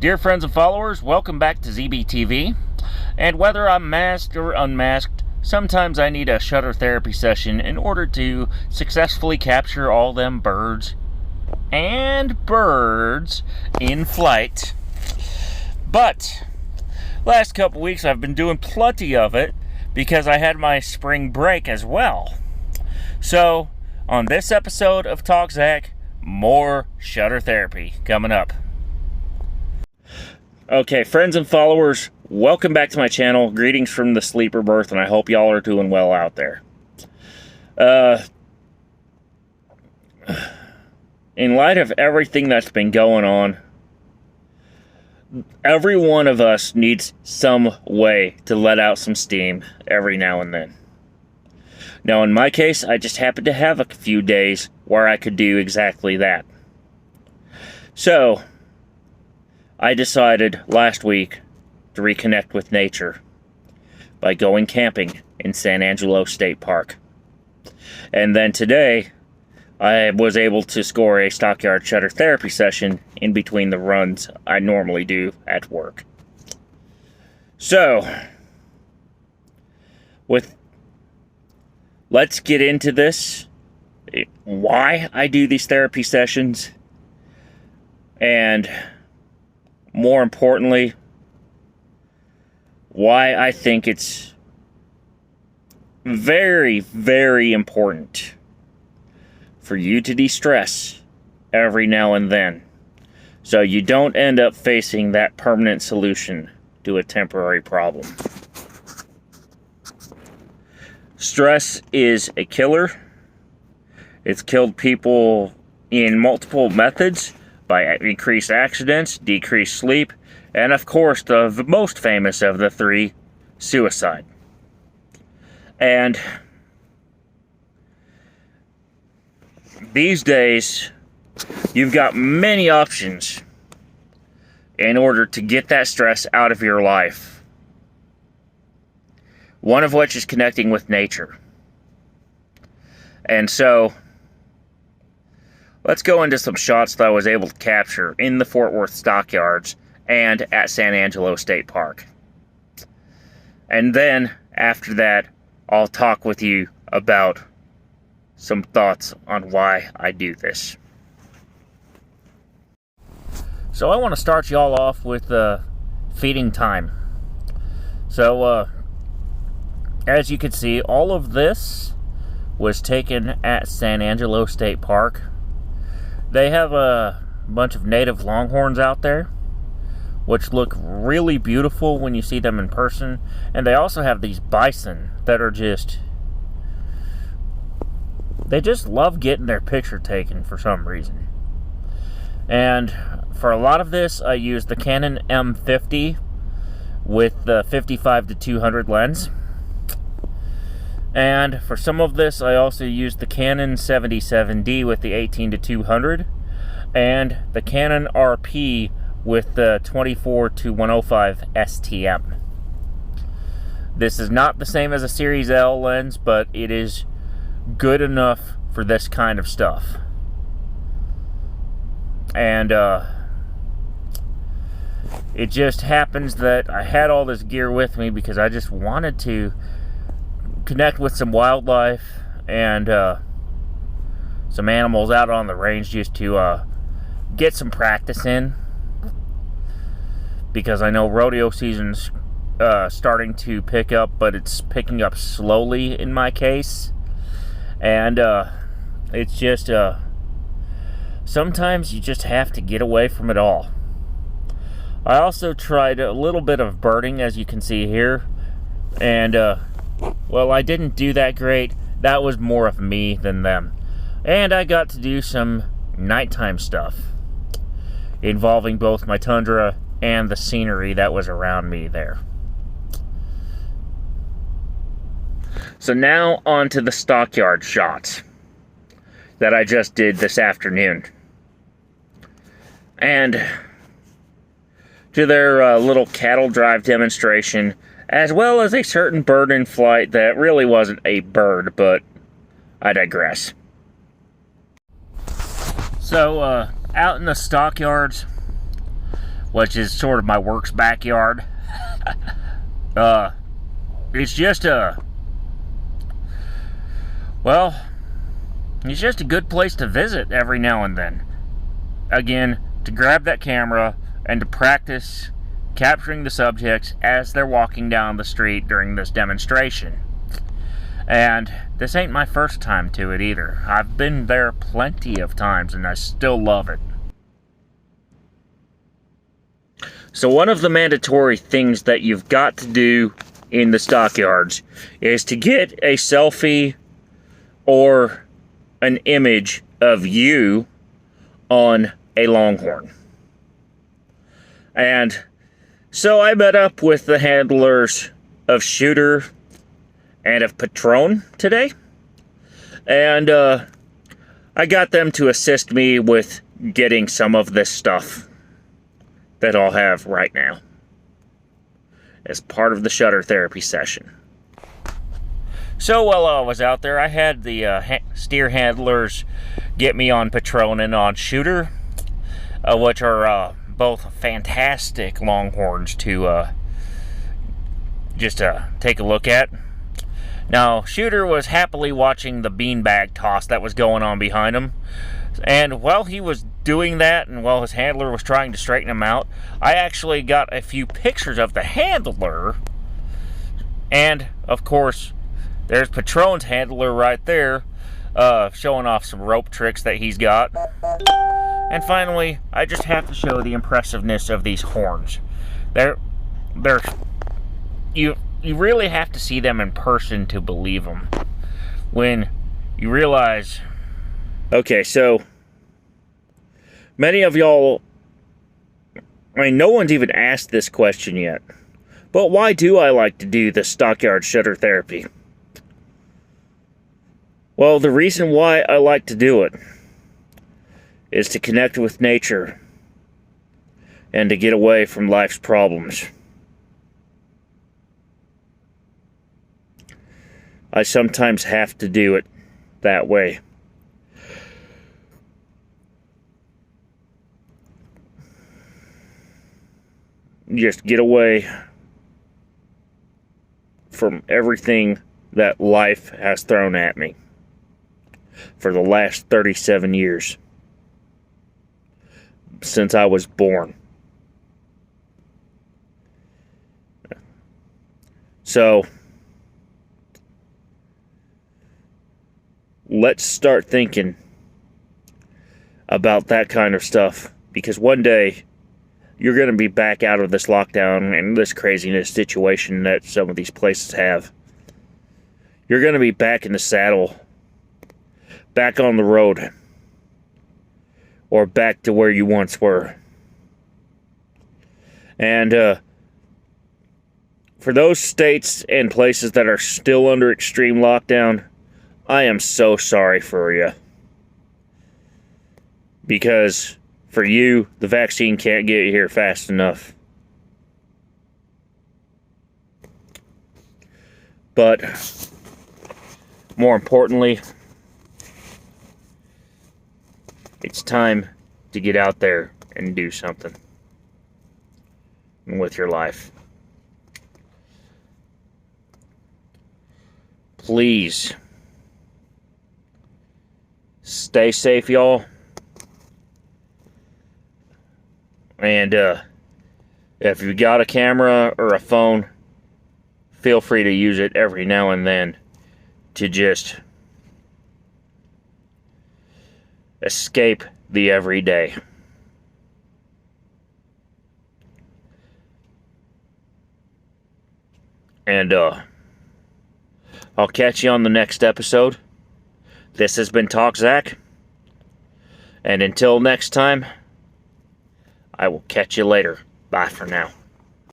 Dear friends and followers, welcome back to ZBTV. And whether I'm masked or unmasked, sometimes I need a shutter therapy session in order to successfully capture all them birds and birds in flight. But last couple weeks I've been doing plenty of it because I had my spring break as well. So on this episode of TalkZach, more shutter therapy coming up. Okay, friends and followers, welcome back to my channel. Greetings from the sleeper berth, and I hope y'all are doing well out there. In light of everything that's been going on, every one of us needs some way to let out some steam every now and then. Now, in my case, I just happened to have a few days where I could do exactly that. So I decided last week to reconnect with nature by going camping in San Angelo State Park. And then today, I was able to score a Stockyard shutter therapy session in between the runs I normally do at work. So, let's get into this, why I do these therapy sessions, and more importantly, why I think it's very, very important for you to de-stress every now and then, so you don't end up facing that permanent solution to a temporary problem. Stress is a killer. It's killed people in multiple methods, by increased accidents, decreased sleep, and of course the most famous of the three, suicide. And these days, you've got many options in order to get that stress out of your life. One of which is connecting with nature. And so, let's go into some shots that I was able to capture in the Fort Worth Stockyards and at San Angelo State Park. And then, after that, I'll talk with you about some thoughts on why I do this. So I want to start y'all off with feeding time. So, as you can see, all of this was taken at San Angelo State Park. They have a bunch of native longhorns out there, which look really beautiful when you see them in person. And they also have these bison that are they just love getting their picture taken for some reason. And for a lot of this, I used the Canon M50 with the 55-200 lens. And for some of this, I also used the Canon 77D with the 18-200 and the Canon RP with the 24-105 STM. This is not the same as a Series L lens, but it is good enough for this kind of stuff. And it just happens that I had all this gear with me because I just wanted to connect with some wildlife and some animals out on the range, just to get some practice in, because I know rodeo season's starting to pick up, but it's picking up slowly in my case. And it's just sometimes you just have to get away from it all. I also tried a little bit of birding, as you can see here, and well, I didn't do that great. That was more of me than them. And I got to do some nighttime stuff involving both my tundra and the scenery that was around me there. So now on to the Stockyard shots that I just did this afternoon. And to their little cattle drive demonstration, as well as a certain bird in flight that really wasn't a bird, but I digress. So, out in the stockyards, which is sort of my work's backyard. It's just it's just a good place to visit every now and then. Again, to grab that camera and to practice capturing the subjects as they're walking down the street during this demonstration. And this ain't my first time to it either. I've been there plenty of times and I still love it. So one of the mandatory things that you've got to do in the stockyards is to get a selfie or an image of you on a longhorn. And so I met up with the handlers of Shooter and of Patron today. And I got them to assist me with getting some of this stuff that I'll have right now as part of the shutter therapy session. So while I was out there, I had the steer handlers get me on Patron and on Shooter, which are both fantastic longhorns to just take a look at. Now, Shooter was happily watching the beanbag toss that was going on behind him. And while he was doing that, and while his handler was trying to straighten him out, I actually got a few pictures of the handler. And, of course, there's Patron's handler right there, showing off some rope tricks that he's got. And finally, I just have to show the impressiveness of these horns. You really have to see them in person to believe them. When you realize... Okay, so many of y'all, I mean, no one's even asked this question yet, but why do I like to do the Stockyard shutter therapy? Well, the reason why I like to do it is to connect with nature and to get away from life's problems. I sometimes have to do it that way. Just get away from everything that life has thrown at me for the last 37 years since I was born. So let's start thinking about that kind of stuff, because one day you're going to be back out of this lockdown and this craziness situation that some of these places have. You're going to be back in the saddle, back on the road, or back to where you once were. And for those states and places that are still under extreme lockdown, I am so sorry for you. Because for you, the vaccine can't get you here fast enough. But more importantly, it's time to get out there and do something with your life. Please stay safe, y'all. And if you got a camera or a phone, feel free to use it every now and then to just escape the everyday. And I'll catch you on the next episode. This has been TalkZach. And until next time, I will catch you later. Bye for now.